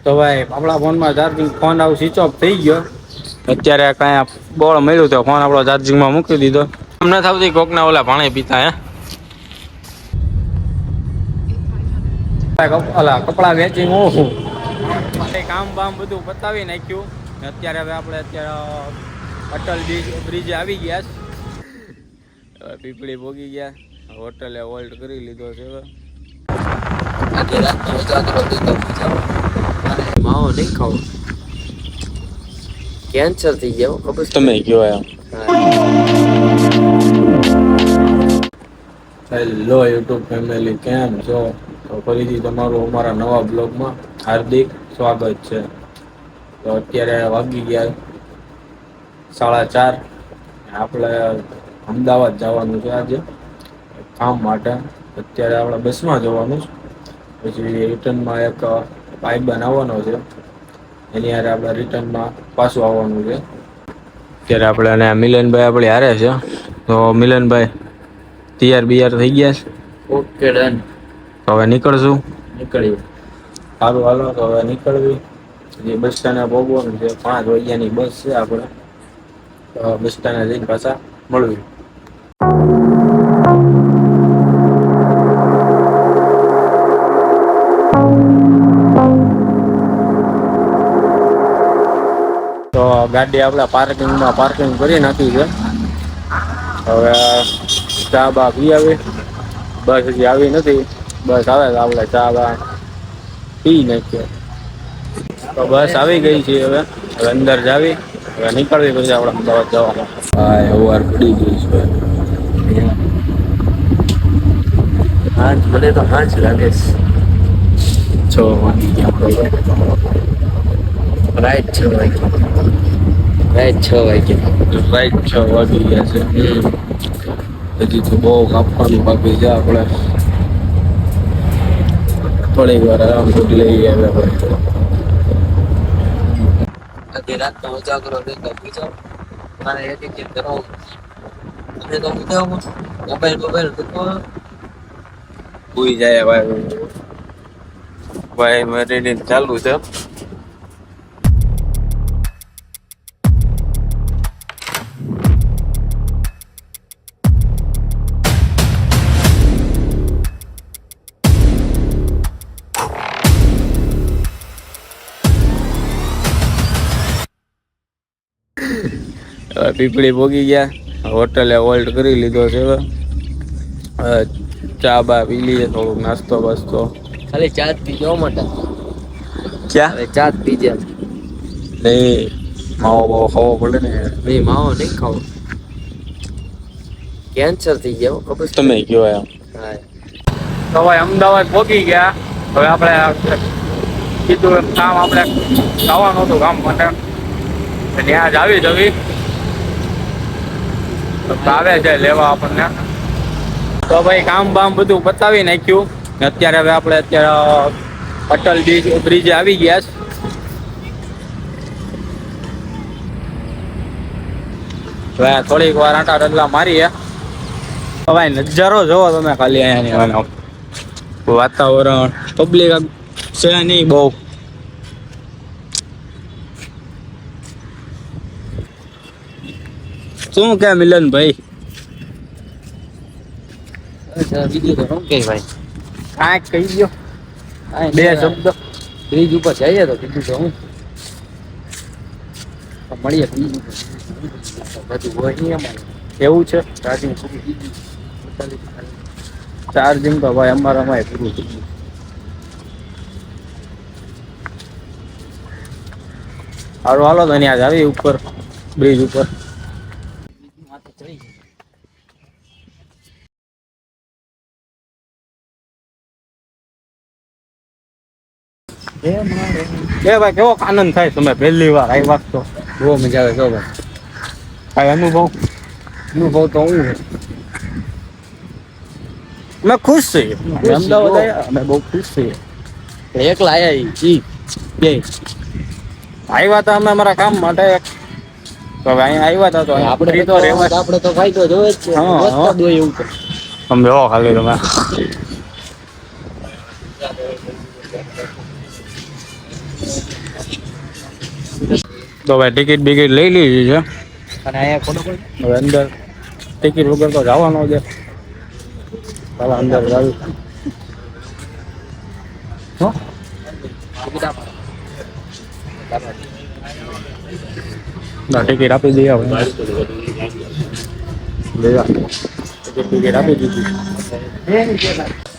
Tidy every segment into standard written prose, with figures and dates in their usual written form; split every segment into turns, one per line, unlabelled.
તો ભાઈ આપણા ફોનમાં ચાર્જિંગ ફોન આવું સ્વિચ ઓફ થઈ ગયો. અત્યારે કઈ બોળ મળ્યું તો ફોન આપણો ચાર્જિંગમાં મૂકી દીધો. અમને થતી કોકના ઓલા પાણી પીતા હે કપડા વેચી કામ બામ બધું પતાવી નાખ્યું. અત્યારે હવે આપણે અટલ બ્રિજ આવી ગયા. પીપળી ભોગી ગયા. હોટલે હોલ્ડ કરી લીધો છે.
માવો નહીં ખાવો, કેન્સર થઈ ગયા ખબર
તમે કયો એમ. હેલો યુટ્યુબ ફેમિલી, કેમ છો? તો ફરીથી તમારું અમારા નવા બ્લોગમાં હાર્દિક સ્વાગત છે. તો અત્યારે વાગી ગયા 4:30. આપણે અમદાવાદ જવાનું છે આજે કામ માટે. અત્યારે આપણે બસમાં જવાનું છે. પછી રિટર્નમાં એક ભાઈ બનાવવાનો છે, એની હારે આપણે રિટર્નમાં પાછું આવવાનું છે. અત્યારે આપણે મિલનભાઈ આપણી હારે છે. તો મિલનભાઈ તૈયાર થઈ ગયા છે?
Okay done.
તો હવે નીકળશું.
નીકળીએ.
સારું હાલો તો હવે નીકળવી. જે બસ સ્ટેન્ડે પહોંચવાનું છે. 5 વાગ્યાની બસ છે આપણે. તો બસ સ્ટેન્ડે જઈને પાછા મળવી. તો ગાડી આપણે પાર્કિંગ કરી નાખી છે. હવે ચા બા પી આવી. બસ હજી આવી નથી. બસ આવે તો આપણે ચા બા પી નાખીએ. તો બસ આવી ગઈ છે. હવે અંદર જાવી. હવે નીકળવી પછી આપણે અમદાવાદ જવાનું. હા એવું પડી ગઈ છે.
મને તો હાંચ લાગે છે.
6 વાગી ગયા.
રાઈટ 6 વાગ્યા. રાઈટ 6 વાગ્યા.
રાઈટ 6 વાગી ગયા છે. હજી તો બહુ કાપવાનું બાકી છે. આપણે થોડીક વાર આરામ કરી લઈએ.
આજે રાતનો ઉજાગરો દેતા બીજો મારે એડિટિંગ કરાવવું. અને તો ઉજાગરો મોબાઈલ તો
ભૂઈ જાય ભાઈ મેરી ચાલુ છે. પીપળી ભોગી ગયા. હોટલે હોલ્ડ કરી લીધો છે. ચા બા પી લઈએ. થોડુંક નાસ્તો બાસ્તો.
ખાલી ચા જ પીજો મોટા.
ક્યાં
હવે ચા જ પીજે.
નહીં, માવો બાવો ખાવો પડે ને.
નહીં, માવો નહીં ખાવો, કેન્સર થઈ ગયા ખબર.
તમે કયો એમ. તો ભાઈ અમદાવાદ પહોંચી ગયા. હવે આપણે કીધું કામ આપણે જવાનું હતું કામ માટે. ત્યાં જ આવી જવી. આવે છે લેવા આપણને. તો ભાઈ કામ બામ બધું પતાવી નાખ્યું. અત્યારે હવે આપણે અટલ બ્રિજ આવી ગયા છે. હવે થોડીક વાર આટા રગલા મારીએ. ભાઈ નજારો જોવો તમે ખાલી અહીંયા વાતાવરણ. પબ્લિક છે નહીં બહુ. શું કે મિલનભાઈ?
બીજું તો શું કે ભાઈ,
કાંઈક કહી ગયો. બે શબ્દ.
બ્રિજ ઉપર જઈએ તો બીજું તો હું મળીએ. બ્રિજ ઉપર બધું હોય નહીં અમારે.
એવું છે? ચાર્જિંગ તો ભાઈ અમારામાં પૂરું થઈ ગયું. સારું હાલો તો ત્યાં જ આવી ઉપર બ્રિજ ઉપર. ભાઈ કેવો આનંદ થાય તમે પહેલી વાર આવ્યા તો?
બહુ મજા આવે. જો ભાઈ
કાંઈ અનુભવ
તો હું
અમે ખુશ છીએ. અમદાવાદ આવ્યા અમે બહુ ખુશ છીએ.
એકલા આવ્યા
બે આવ્યા હતા અમે અમારા કામ માટે. તો હવે અહીંયા આવ્યા હતા તો આપણે તો રહેવા.
આપણે તો ફાયદો જોવે જ છે. એવું તો
તમે હો ખાલી તમે. તો ભાઈ ટિકિટ બિકિટ લઈ લીધી છે.
અને અહીંયા ફોટો કોઈ
હવે અંદર ટિકિટ વગર તો જવાનો છે. ચાલો અંદર જાવી. શું
ટિકિટ આપો.
ના ટિકિટ આપી દઈએ હવે. ટિકિટ આપી દીધી.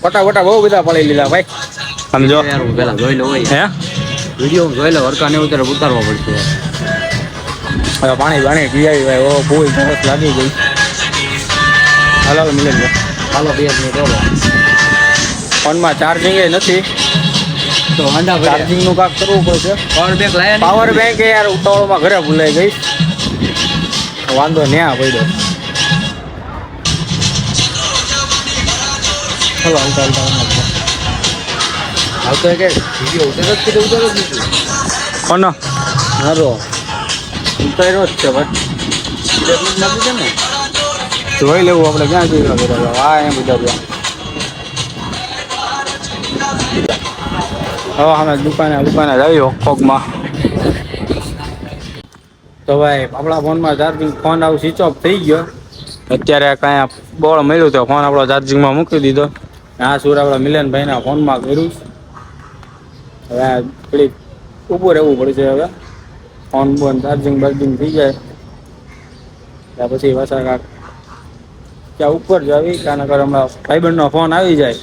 ફોટા બહુ બધા પડી લીધા ભાઈ. સમજો
યાર હું પેલા જોઈ લઉં
હે
વિડીયો જોઈ લઉં હરકા ને ઉતારવા પડશે.
હવે પાણી પીવાય ભાઈ. ઓ બહુ સરસ લાગી ગઈ. હાલો મિલે છે.
હાલો 2 મિનિટ બોલો.
ફોનમાં ચાર્જિંગ નથી
તો વાંધા પડે.
ચાર્જિંગ નું કામ કરવું પડશે.
પાવર બેંક લાયા
પાવર બેંક યાર ઉતાવળમાં ઘરે ભૂલાઈ ગઈ. વાંધો ન્યા પડ્યો. ચલો આવતા
આવતો કે વિડીયો ઉતાર જ દીધું.
કોનો હારો ઉતાર્યો જ છે ભાઈ.
લાગી છે ને
જોઈ લેવું આપણે ક્યાં જોઈ બધા. હા એમ બધા હવે અમે દુકાને જઈએ હોકમાં. તો ભાઈ આપણા ફોનમાં ચાર્જિંગ ફોન આવું સ્વિચ ઓફ થઈ ગયો. અત્યારે કાંઈ બોળ મળ્યું તો ફોન આપણો ચાર્જિંગમાં મૂકી દીધો. આ સુર આપણા મિલનભાઈના ફોનમાં કર્યું. હવે થોડીક ઊભું રહેવું પડશે. હવે ફોન ચાર્જિંગ થઈ જાય ત્યાં પછી પાછા ત્યાં ઉપર જાવી. કારણ કે હમણાં ભાઈબંધનો ફોન આવી જાય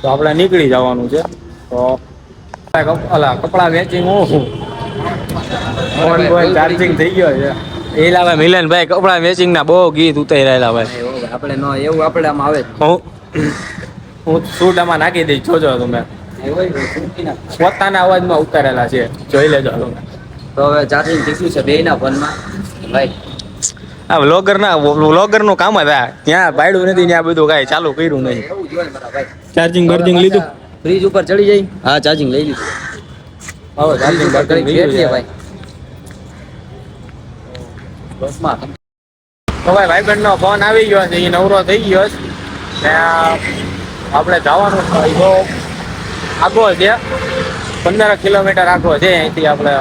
તો આપણે નીકળી જવાનું છે. તો કપડા વેચી હું ફોન ચાર્જિંગ થઈ ગયો છે. એલા ભાઈ મિલનભાઈ કપડા વેચિંગ ના બહુ ગીત ઉતારી રહેલા ભાઈ.
આપણે નો એવું આપણે આમાં આવે
હું શૂટ આમાં નાખી દઈશ. જોજો તમે પોતાના અવાજમાં ઉતારેલા છે. જોઈ લેજો તમે.
તો હવે ચાર્જિંગ થયું છે બેયના ફોનમાં ભાઈ.
આ વ્લોગર નું કામ હતા. ત્યાં પાડ્યું નથી ત્યાં બધું કાંઈ ચાલુ કર્યું નહીં.
એવું જ હોય મારા ભાઈ.
ચાર્જિંગ લીધું.
ફ્રીજ ઉપર ચડી જાય. હા ચાર્જિંગ લઈ લીધું.
હવે ચાર્જિંગ
ફેરવીએ ભાઈ. બસમાં
તો ભાઈબંધ નો ફોન આવી ગયો છે. એ નવરો થઈ ગયો છે. ને આપણે જવાનું બહુ આગો છે. 15 કિલોમીટર આગો છે અહીંથી. આપણે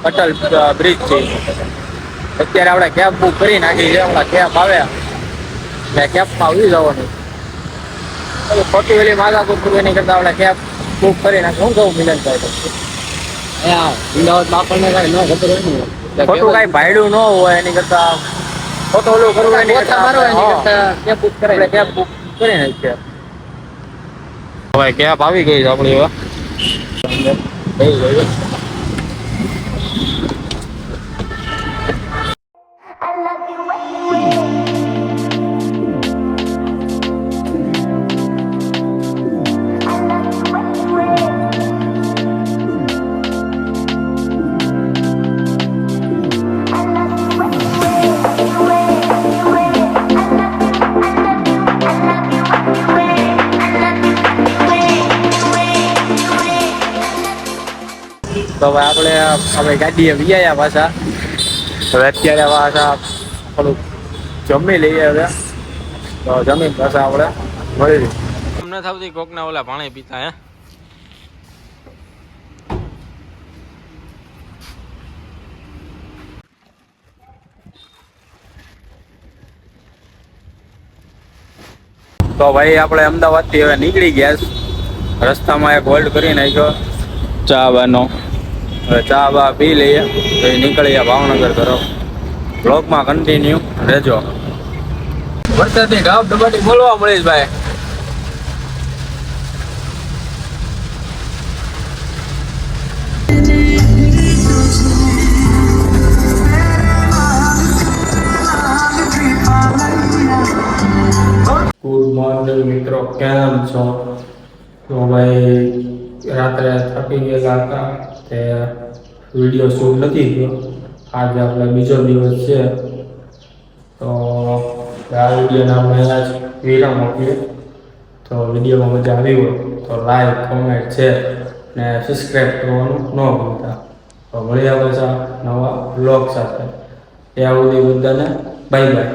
અટલ બ્રિજ છે. અત્યારે આપણે કેબ બુક કરી નાખી છે. હમણાં કેબ આવે એટલે કેબમાં આવી જવાનું. ખોટી વેલી માગા બુક એની કરતા આપણે કેબ બુક કરી નાખી. હું કહું મિલનભાઈ તો
અમદાવાદમાં આપણને કાંઈ ન ખબર હોય ને
ખોટું કાંઈ ભાડું ન હોય એની કરતા ખોટું ઓલું કરવું એની કરતા
કેબ બુક કરાય.
કેબ બુક કરી નાખીએ. હવે કેબ આવી ગઈ છે આપણી. હવે થઈ ગયું. તો હવે આપણે ગાડીએ વિયાયા પાછા. હવે અત્યારે પાછા થોડુંક જમી લઈએ. હવે તો જમીન પાછા આપણે મળી અમને થતી કોકના ઓલા પાણી પીતા હે. તો ભાઈ આપણે અમદાવાદથી હવે નીકળી ગયા. રસ્તામાં એક હોલ્ડ કરી નાખ્યો ચા બાનો. હવે ચા બા પી લઈએ તો નીકળીએ ભાવનગર તરફ. બ્લોગમાં કન્ટિન્યુ રહેજો. વરસાદની ઢાબ ડબાટી બોલવા મળીશ ભાઈ. ગુડ મોર્નિંગ મિત્રો, કેમ છો? તો ભાઈ રાત્રે થાકી ગયેલા હતા તે વિડીયો શૂટ નથી થયો. આજે આપણે બીજો દિવસ છે તો આ વિડીયોને આપણે અહીંયા જ વિરામ આપીએ. તો વિડીયોમાં મજા આવી હોય તો લાઈક, કોમેન્ટ, શેર ને સબસ્ક્રાઈબ કરવાનું ન ભૂલતા. તો મળ્યા પાછા નવા બ્લોગ સાથે. ત્યાં સુધી બધાને બાય બાય.